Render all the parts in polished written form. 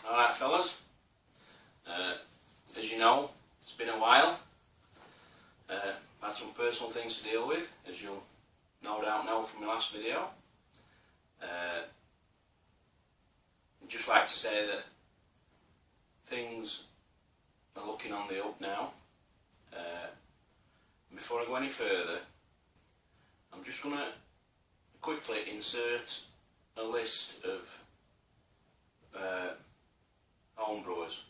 Alright fellas, as you know, it's been a while. I've had some personal things to deal with, as you'll no doubt know from my last video. I'd just like to say that things are looking on the up now. Before I go any further, I'm just going to quickly insert a list of home brewers.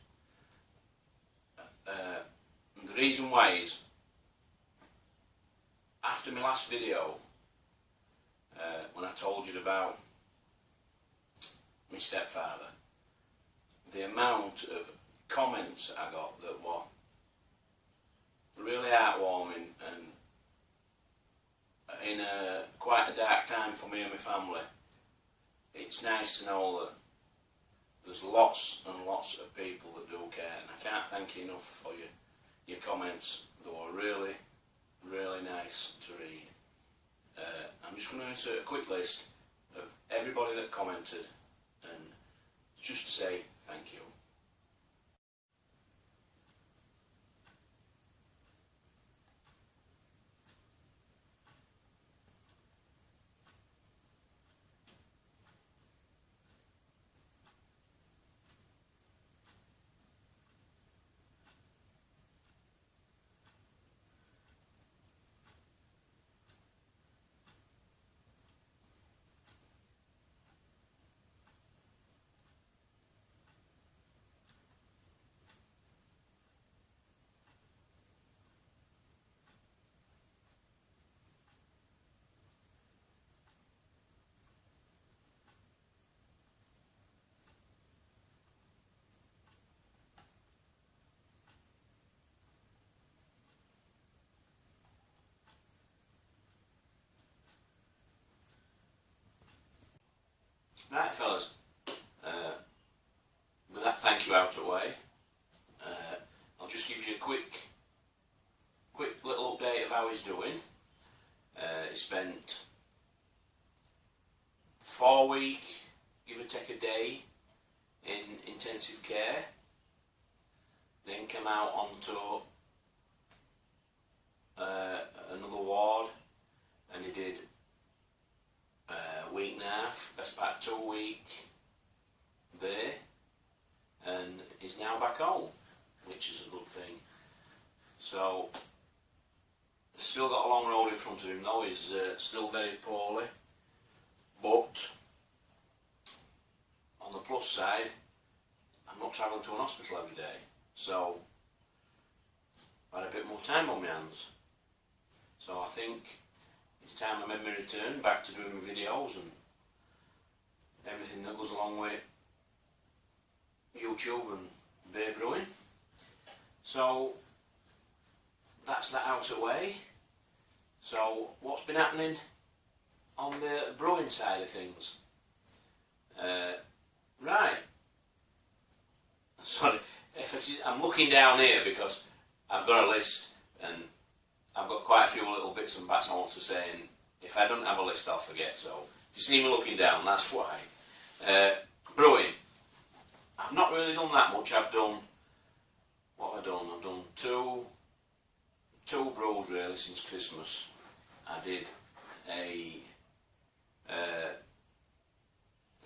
And the reason why is, after my last video, when I told you about my stepfather, the amount of comments I got that were really heartwarming and in quite a dark time for me and my family. It's nice to know that there's lots and lots of people that do care, and I can't thank you enough for your comments. They were really, really nice to read. I'm just going to insert a quick list of everybody that commented, and just to say thank you. Right fellas, with that thank you out of the way, I'll just give you a quick little update of how he's doing. He spent 4 weeks, give or take a day, in intensive care, then came out onto another ward, and he did a week and a half, best part of 2 weeks there, and he's now back home, which is a good thing. So still got a long road in front of him though. He's still very poorly, but on the plus side, I'm not travelling to an hospital every day, so I had a bit more time on my hands. So I think it's time I made my return back to doing my videos and everything that goes along with YouTube and beer brewing. So that's that out of the way. So what's been happening on the brewing side of things? Right. Sorry, I'm looking down here because I've got a list and I've got quite a few little bits and bats I want to say, and if I don't have a list I'll forget, so if you see me looking down, that's why. Brewing. I've not really done that much. I've done, what have I done? I've done two brews really since Christmas. I did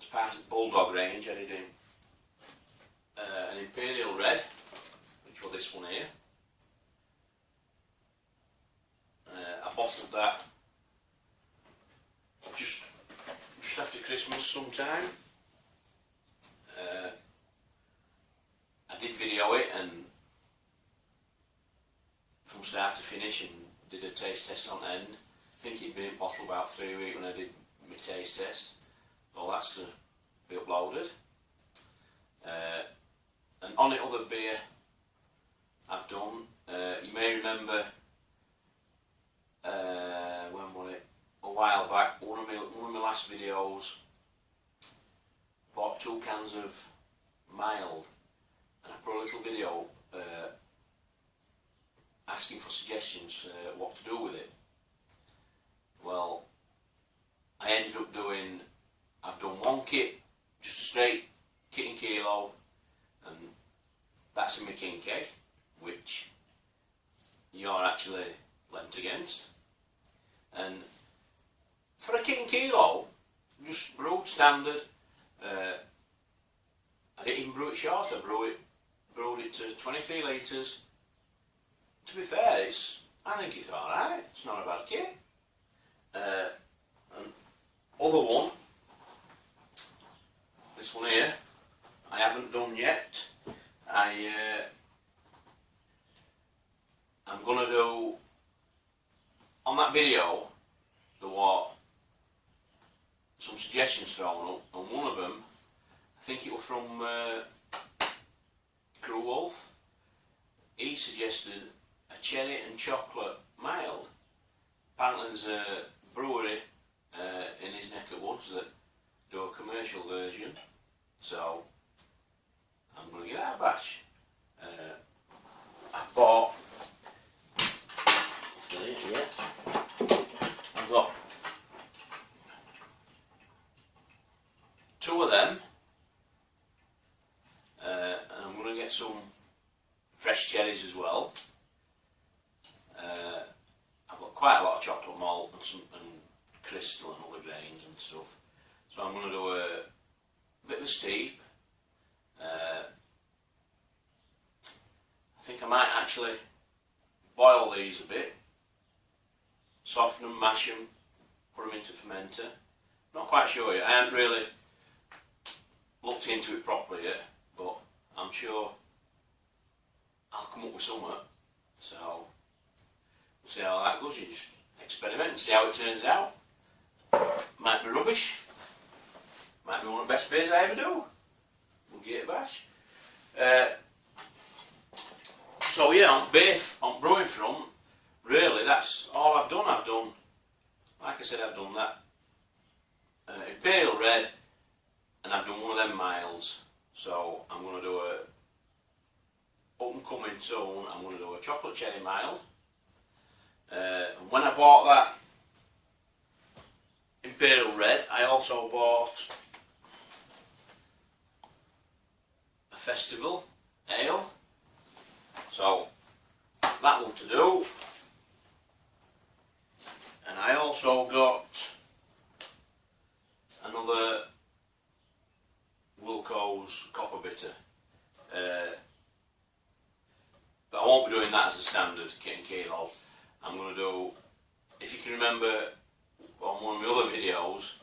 as part of the Bulldog range, I did an Imperial Red, which was this one here. I bottled that just after Christmas sometime. I did video it and from start to finish and did a taste test on the end. I think it'd been in bottle about 3 weeks when I did my taste test. Well, that's to be uploaded. And on it other beer I've done, you may remember when was it? A while back, one of my last videos, bought 2 cans of mild, and I put a little video asking for suggestions what to do with it. Well, I ended up doing, I've done one kit, just a straight kit and kilo, worked against. And for a kilo, just brewed standard. I didn't even brew it short. I brewed it to 23 litres. To be fair, I think it's alright. It's not a bad kit. And other one, this one here, I haven't done yet. I'm gonna do, on that video, there were some suggestions thrown up, and one of them, I think it was from Crew Wolf. He suggested a cherry and chocolate mild. Apparently there's a brewery in his neck of woods that do a commercial version, so I'm going to get that a bash. I bought, I've got 2 of them, and I'm going to get some fresh cherries as well. I've got quite a lot of chocolate malt and crystal and other grains and stuff, so I'm going to do a bit of a steep. I think I might actually boil these a bit, soften them, mash them, put them into fermenter. Not quite sure yet. I haven't really looked into it properly yet, but I'm sure I'll come up with something. So we'll see how that goes. You just experiment and see how it turns out. Might be rubbish. Might be one of the best beers I ever do. We'll give it a bash. So yeah, on brewing front, really that's all I've done. Like I said, I've done that Imperial Red, and I've done one of them milds. So I'm going to do a, up and coming soon, I'm going to do a chocolate cherry mild. And when I bought that Imperial Red, I also bought a Festival Ale. So that one to do. And I also got another Wilco's Copper Bitter. But I won't be doing that as a standard kit and kilo. I'm going to do, if you can remember on one of my other videos,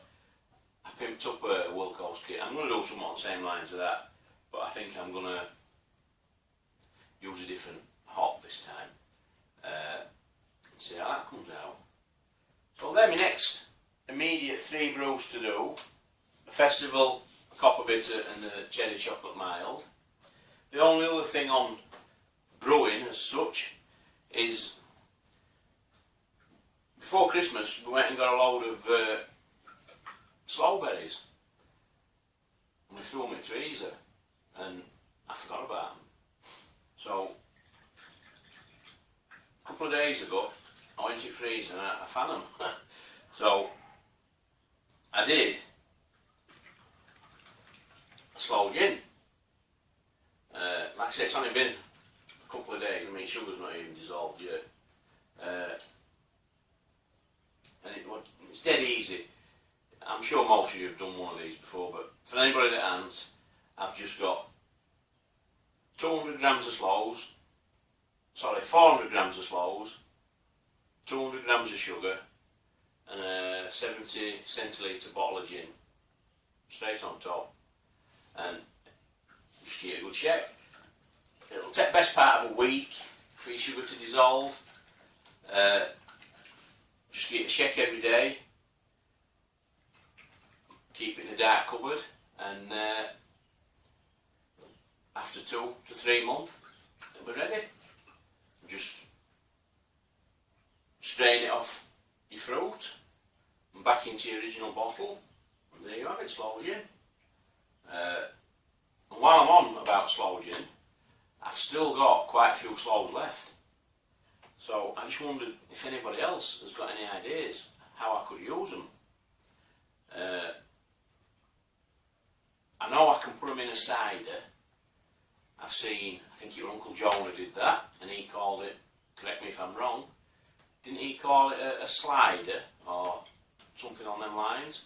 I pimped up a Wilco's kit. I'm going to do something on the same lines of that, but I think I'm going to use a different hop this time. And see how that comes out. So then my next immediate 3 brews to do: the Festival, a Copper Bitter and the Cherry Chocolate Mild. The only other thing on brewing as such is, before Christmas we went and got a load of sloe berries, and we threw them in the freezer, and I forgot about them. So a couple of days ago I went to the freezer and I found them. So I did a sloe gin. Like I said, it's only been a couple of days. I mean, sugar's not even dissolved yet. And it's dead easy. I'm sure most of you have done one of these before, but for anybody that hasn't, I've just got 200 grams of sloes, 400 grams of sloes, 200 grams of sugar, and a 70 centilitre bottle of gin, straight on top, and just give it a good shake. It'll take best part of a week for your sugar to dissolve. Just give it a shake every day, keep it in a dark cupboard, and after 2 to 3 months it'll be ready. Just strain it off your fruit and back into your original bottle, and there you have it, sloe gin. And while I'm on about sloe gin, I've still got quite a few sloes left, so I just wondered if anybody else has got any ideas how I could use them. I know I can put them in a cider. I've seen, I think your Uncle Jonah did that, and he called it, correct me if I'm wrong, didn't he call it a slider or something on them lines?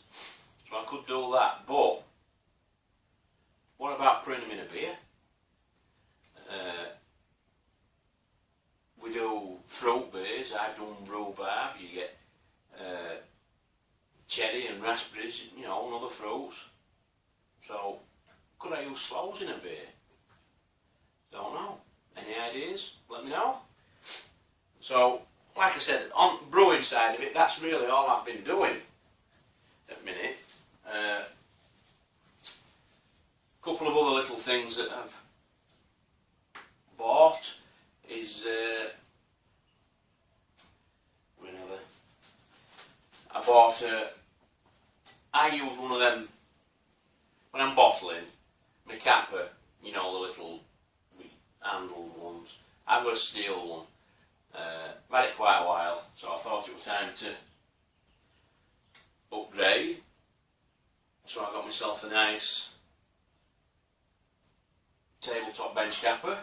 So I could do that, but what about putting them in a beer? We do fruit beers. I've done rhubarb. You get cherry and raspberries, you know, and other fruits. So could I use sloes in a beer? Don't know. Any ideas? Let me know. So, like I said, on the brewing side of it, that's really all I've been doing at the minute. Couple of other little things that I've bought is I bought I use one of them when I'm bottling my capper, you know, the little handled ones. I've got a steel one. I've had it quite a while, so I thought it was time to upgrade. So I got myself a nice tabletop bench capper.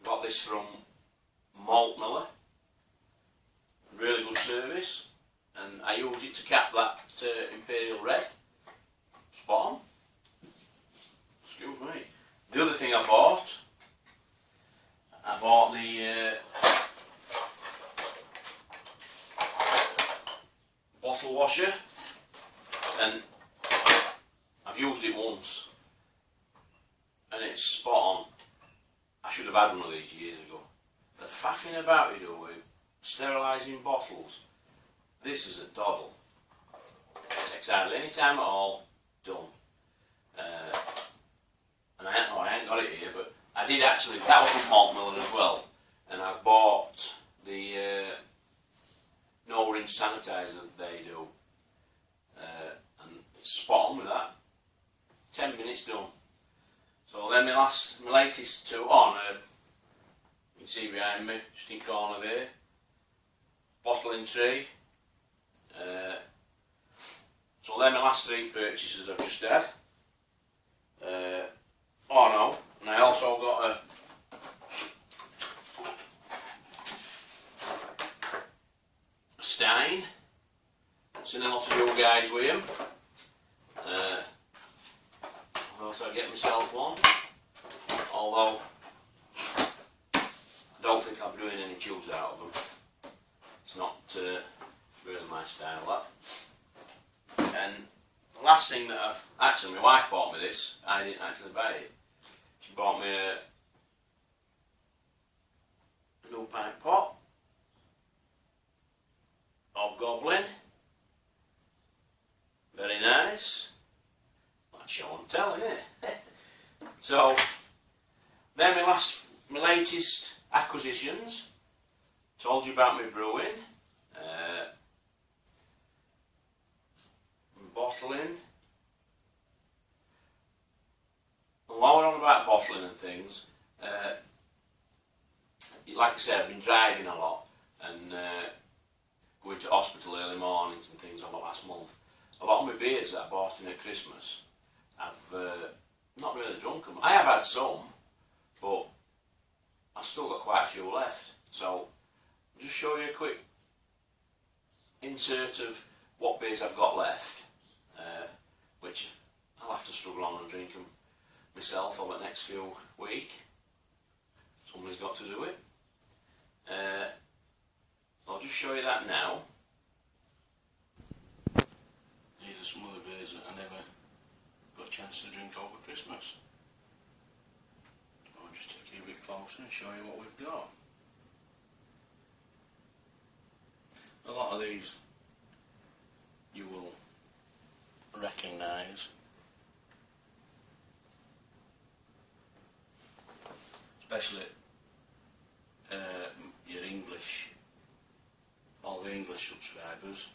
Got this from Malt Miller. Really good service, and I use it to cap that Imperial Red. Spot on. Excuse me. The other thing I bought the bottle washer, and I've used it once, and it's spot on. I should have had one of these years ago. The faffing about you do with sterilising bottles, this is a doddle. Takes hardly any time at all, done. And I ain't got it here, but I did actually, that was from Malt Miller as well, and I bought the no rinse sanitizer that they do, and it's spot on with that. 10 minutes done. So then my latest two on, you can see behind me, just in the corner there, bottling tray. So then my last three purchases I've just had. Oh no, and I also got a Stein. Seen a lot of you guys with him. I thought I'd get myself one, although I don't think I'll be doing any tubes out of them. It's not really my style, that. And the last thing that actually, my wife bought me this. I didn't actually buy it. She bought me a new pint pot. Hobgoblin. Very nice. That's show and tell, isn't it? So, then my latest acquisitions. Told you about my brewing. Bottling. And while we're on about bottling and things, like I said, I've been driving a lot and going to hospital early mornings and things over the last month. A lot of my beers that I bought in at Christmas, I've not really drunk them. I have had some, but I've still got quite a few left. So I'll just show you a quick insert of what beers I've got left, which I'll have to struggle on and drink them myself over the next few weeks. Somebody's got to do it. I'll just show you that now. These are some of the beers that I never got a chance to drink over Christmas. I'll just take you a bit closer and show you what we've got. A lot of these you will recognise, especially your English, all the English subscribers.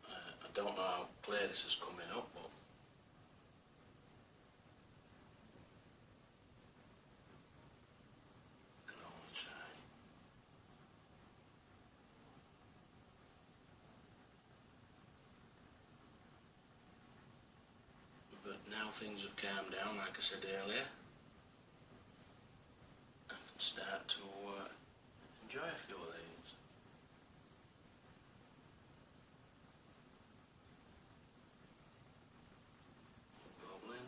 I don't know how clear this is coming up, but I can only try. things have calmed down, like I said earlier, I can start to enjoy a few of these. Bubbling.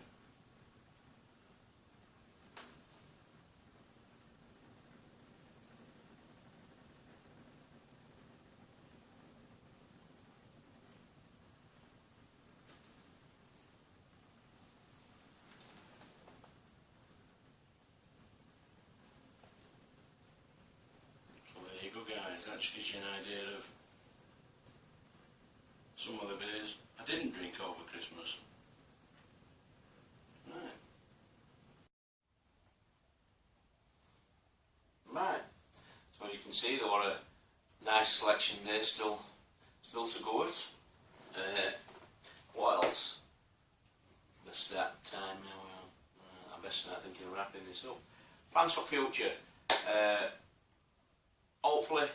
Guys, that just gives you an idea of some of the beers I didn't drink over Christmas. Right, so as you can see, there were a nice selection there still to go at. What else? Best that time now. I best start thinking of wrapping this up. Plans for future. Hopefully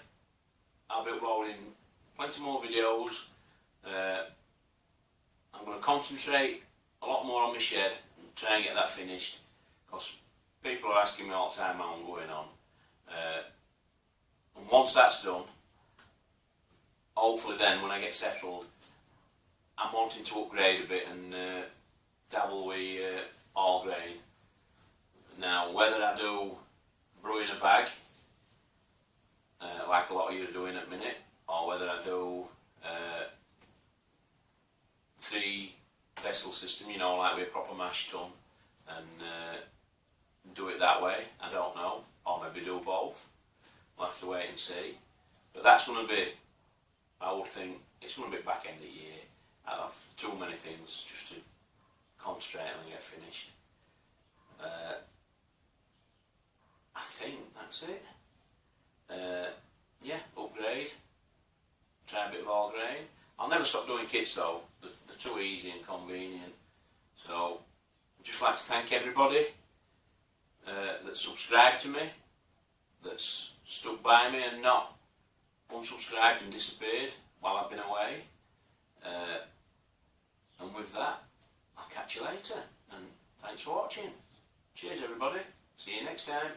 I'll be uploading plenty more videos. I'm going to concentrate a lot more on my shed and try and get that finished, because people are asking me all the time how I'm going on. And once that's done, hopefully then when I get settled, I'm wanting to upgrade a bit and dabble with all grain. Now, whether I do brew in a bag, like a lot of you are doing at the minute, or whether I do 3 vessel system, you know, like with a proper mash tun, and do it that way, I don't know, or maybe do both. We'll have to wait and see. But that's going to be, I would think, it's going to be back end of the year. I have too many things just to concentrate on and get finished. I think that's it. Yeah, upgrade, try a bit of all grain. I'll never stop doing kits though, they're too easy and convenient. So, I'd just like to thank everybody that subscribed to me, that's stuck by me and not unsubscribed and disappeared while I've been away. And with that, I'll catch you later, and thanks for watching. Cheers everybody, see you next time.